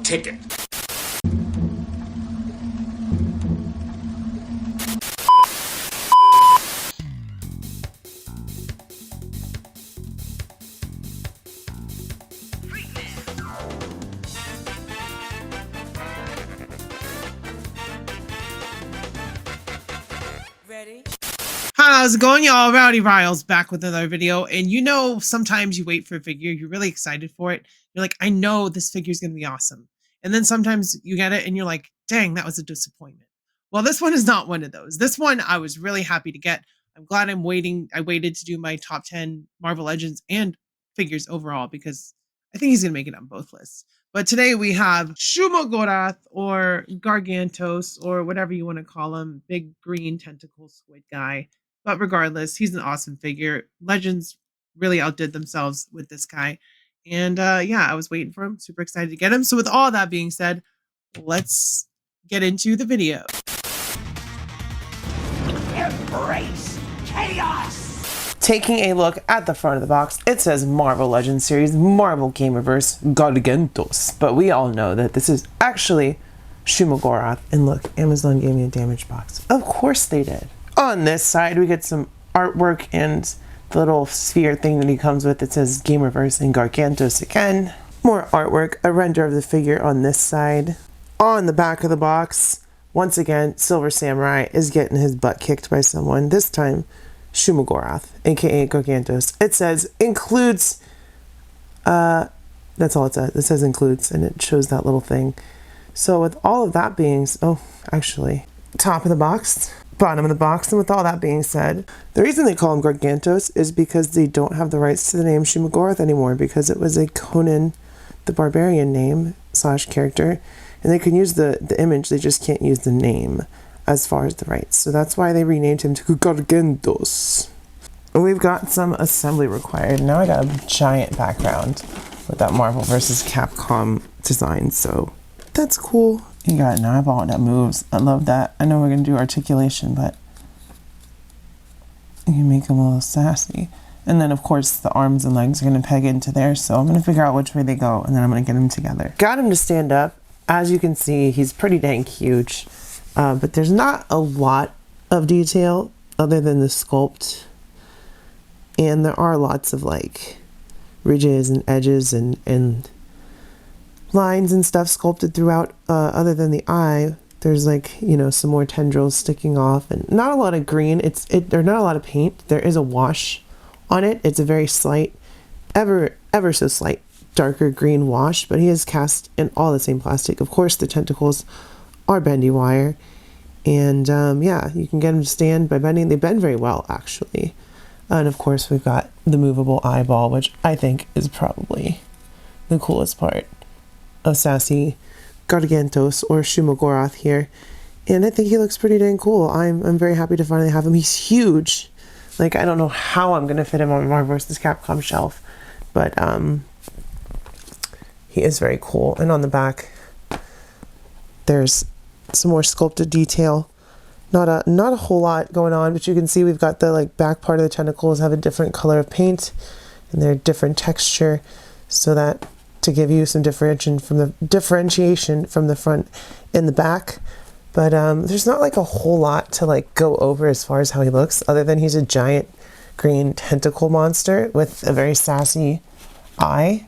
ticket. Ready? How's it going, y'all? Rowdy Riles back with another video. And you know, sometimes you wait for a figure, you're really excited for it. You're like, I know this figure is going to be awesome. And then sometimes you get it and you're like, dang, that was a disappointment. Well, this one is not one of those. This one I was really happy to get. I'm glad I waited to do my top 10 Marvel Legends and figures overall because I think he's going to make it on both lists. But today we have SHUMA GORATH, or GARGANTOS, or whatever you want to call him, big green tentacle squid guy. But regardless, he's an awesome figure. Legends really outdid themselves with this guy. And yeah, I was waiting for him. Super excited to get him. So with all that being said, let's get into the video. Embrace chaos! Taking a look at the front of the box, it says Marvel Legends series, Marvel Gamerverse, Gargantos. But we all know that this is actually SHUMA GORATH. And look, Amazon gave me a damaged box. Of course they did. On this side, we get some artwork and the little sphere thing that he comes with that says Gamerverse and Gargantos again. More artwork, a render of the figure on this side. On the back of the box, once again, Silver Samurai is getting his butt kicked by someone. This time, SHUMA GORATH, aka Gargantos. It says includes, that's all it says. It says includes, and it shows that little thing. So with all of that being, actually, top of the box, bottom of the box, and with all that being said, the reason they call him Gargantos is because they don't have the rights to the name SHUMA GORATH anymore, because it was a Conan the Barbarian name / character, and they can use the image, they just can't use the name as far as the rights. So that's why they renamed him to Gargantos. We've got some assembly required. Now I got a giant background with that Marvel vs. Capcom design, so that's cool. You got an eyeball that moves. I love that. I know we're gonna do articulation, but you can make him a little sassy. And then of course the arms and legs are gonna peg into there, so I'm gonna figure out which way they go and then I'm gonna get them together. Got him to stand up. As you can see, he's pretty dang huge. But there's not a lot of detail other than the sculpt. And there are lots of like ridges and edges and lines and stuff sculpted throughout. Other than the eye, there's like, you know, some more tendrils sticking off and not a lot of green. There's not a lot of paint. There is a wash on it. It's a very slight, ever so slight, darker green wash, but he is cast in all the same plastic. Of course, the tentacles are bendy wire, and yeah, you can get them to stand by bending. They bend very well, actually. And of course, we've got the movable eyeball, which I think is probably the coolest part of sassy Gargantos, or SHUMA GORATH here. And I think he looks pretty dang cool. I'm very happy to finally have him. He's huge. Like, I don't know how I'm gonna fit him on Marvel vs. Capcom shelf, but he is very cool. And on the back, there's some more sculpted detail. Not a whole lot going on, but you can see we've got the like back part of the tentacles have a different color of paint and they're different texture, so that to give you some differentiation from the front and the back. But there's not like a whole lot to like go over as far as how he looks, other than he's a giant green tentacle monster with a very sassy eye,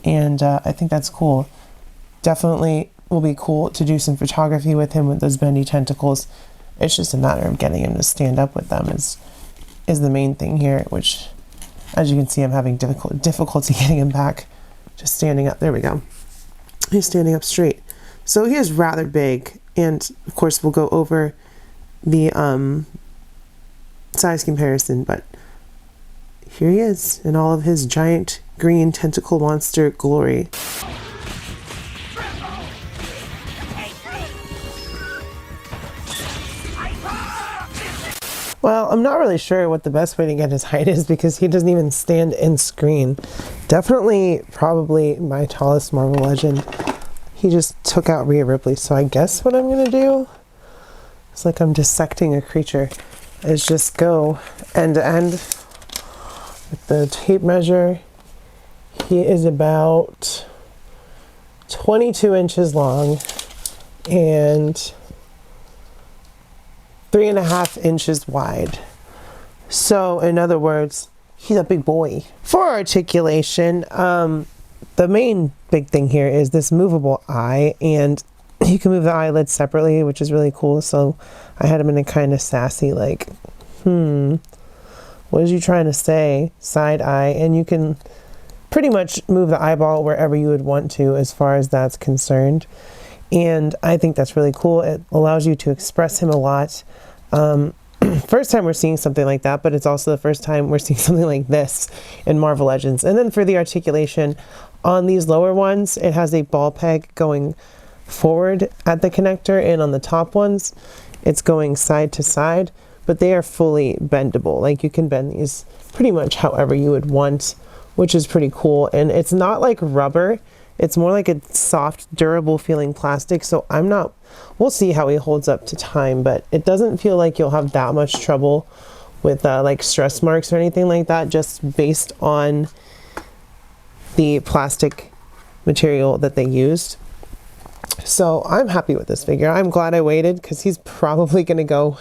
and I think that's cool. Definitely will be cool to do some photography with him with those bendy tentacles. It's just a matter of getting him to stand up with them is the main thing here, which, as you can see, I'm having difficulty getting him back, just standing up. There we go. He's standing up straight. So he is rather big, and of course we'll go over the size comparison, but here he is in all of his giant green tentacle monster glory. Well, I'm not really sure what the best way to get his height is because he doesn't even stand in screen. Definitely, probably my tallest Marvel Legend. He just took out Rhea Ripley, so I guess what I'm gonna do, it's like I'm dissecting a creature, is just go end to end with the tape measure. He is about 22 inches long and 3.5 inches wide. So in other words, he's a big boy. For articulation, the main big thing here is this movable eye, and you can move the eyelids separately, which is really cool. So I had him in a kind of sassy, like, what is you trying to say? Side eye. And you can pretty much move the eyeball wherever you would want to as far as that's concerned. And I think that's really cool. It allows you to express him a lot. First time we're seeing something like that, but it's also the first time we're seeing something like this in Marvel Legends. And then for the articulation, on these lower ones, it has a ball peg going forward at the connector, and on the top ones, it's going side to side, but they are fully bendable. Like, you can bend these pretty much however you would want, which is pretty cool. And it's not like rubber. It's more like a soft, durable feeling plastic. So we'll see how he holds up to time, but it doesn't feel like you'll have that much trouble with like stress marks or anything like that, just based on the plastic material that they used. So I'm happy with this figure. I'm glad I waited, because he's probably going to go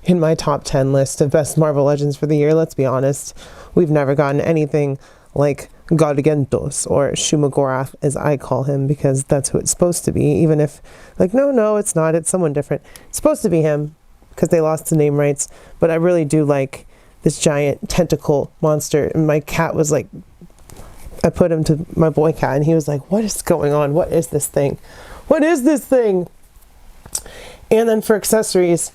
in my top 10 list of best Marvel Legends for the year. Let's be honest. We've never gotten anything like GARGANTOS, or SHUMA GORATH, as I call him, because that's who it's supposed to be. Even if, like, no, it's not. It's someone different. It's supposed to be him, because they lost the name rights. But I really do like this giant tentacle monster. And my cat was like, I put him to my boy cat, and he was like, what is going on? What is this thing? What is this thing? And then for accessories,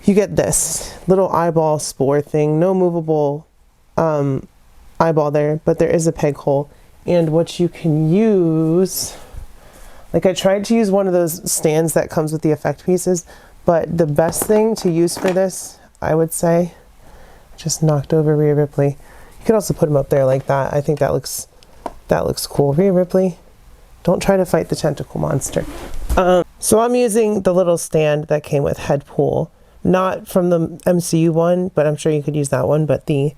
you get this little eyeball spore thing. No movable eyeball there, but there is a peg hole. And what you can use, like, I tried to use one of those stands that comes with the effect pieces, but the best thing to use for this, I would say, just knocked over Rhea Ripley. You could also put him up there like that. I think that looks cool. Rhea Ripley, don't try to fight the tentacle monster. So I'm using the little stand that came with head pull, not from the MCU one, but I'm sure you could use that one, but the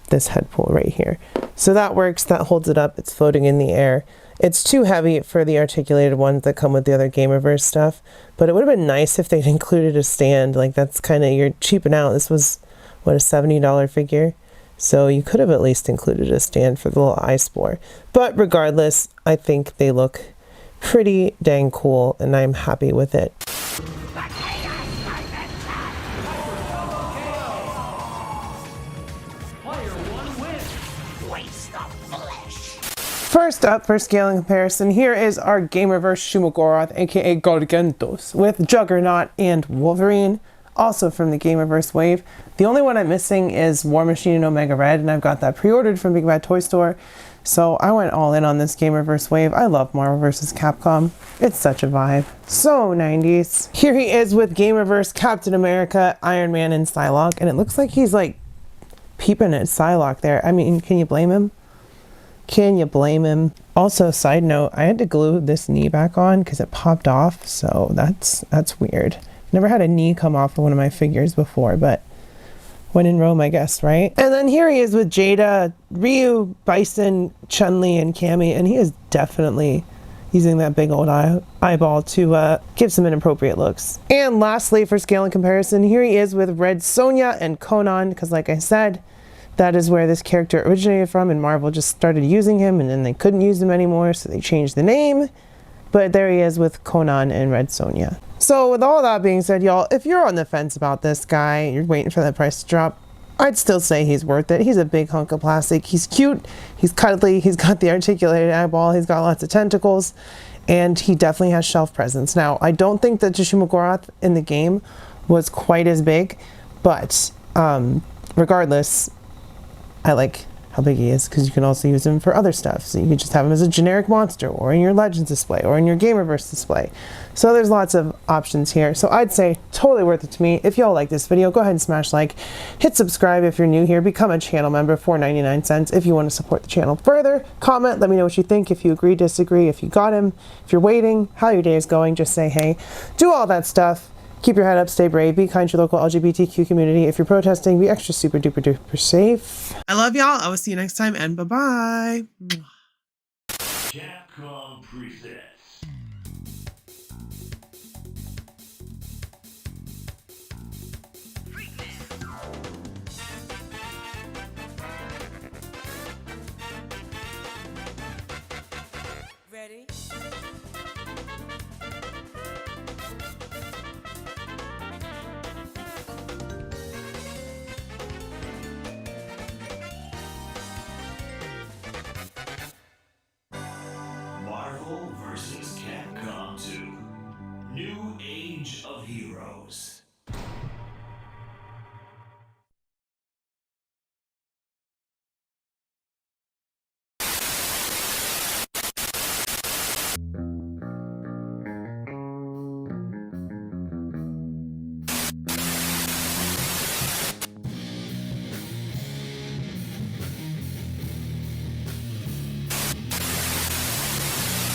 this head pull right here. So that works. That holds it up. It's floating in the air. It's too heavy for the articulated ones that come with the other Gamerverse stuff, but it would have been nice if they'd included a stand. Like, that's kind of, you're cheaping out. This was, what, a $70 figure? So you could have at least included a stand for the little eye spore. But regardless, I think they look pretty dang cool, and I'm happy with it. First up, for scale and comparison, here is our Gamerverse SHUMA GORATH, aka GARGANTOS, with Juggernaut and Wolverine, also from the Gamerverse wave. The only one I'm missing is War Machine and Omega Red, and I've got that pre-ordered from Big Bad Toy Store. So I went all in on this Gamerverse wave. I love Marvel vs. Capcom. It's such a vibe. So 90s. Here he is with Gamerverse, Captain America, Iron Man, and Psylocke, and it looks like he's like peeping at Psylocke there. I mean, can you blame him? Can you blame him? Also, side note, I had to glue this knee back on because it popped off, so that's weird. Never had a knee come off of one of my figures before, but when in Rome, I guess, right? And then here he is with Jada, Ryu, Bison, Chun-Li, and Cammy, and he is definitely using that big old eyeball to give some inappropriate looks. And lastly, for scale and comparison, here he is with Red Sonja and Conan, because like I said, that is where this character originated from, and Marvel just started using him, and then they couldn't use him anymore, so they changed the name. But there he is with Conan and Red Sonja. So with all that being said, y'all, if you're on the fence about this guy, you're waiting for that price to drop, I'd still say he's worth it. He's a big hunk of plastic. He's cute. He's cuddly. He's got the articulated eyeball. He's got lots of tentacles. And he definitely has shelf presence. Now, I don't think that SHUMA GORATH in the game was quite as big, but regardless, I like how big he is because you can also use him for other stuff. So you can just have him as a generic monster, or in your Legends display, or in your Gamerverse display. So there's lots of options here. So I'd say totally worth it to me. If y'all like this video, go ahead and smash like, hit subscribe if you're new here, become a channel member for 99 cents if you want to support the channel further. Comment, let me know what you think, if you agree, disagree, if you got him, if you're waiting, how your day is going, just say hey. Do all that stuff. Keep your head up, stay brave, be kind to your local LGBTQ community. If you're protesting, be extra super duper duper safe. I love y'all. I will see you next time, and bye-bye. Capcom presents. Ready? Marvel vs. Capcom 2. New Age of Heroes.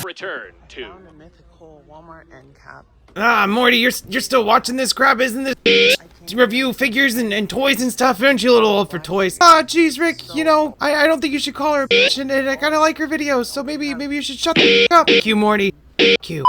Return to Found a mythical Walmart end cap. Ah, Morty, you're still watching this crap, isn't this? To review figures and toys and stuff, aren't you a little old for toys? Ah, jeez, Rick, you know, I don't think you should call her a bitch, and I kind of like her videos, so maybe you should shut the up. Thank you, Morty. Thank you.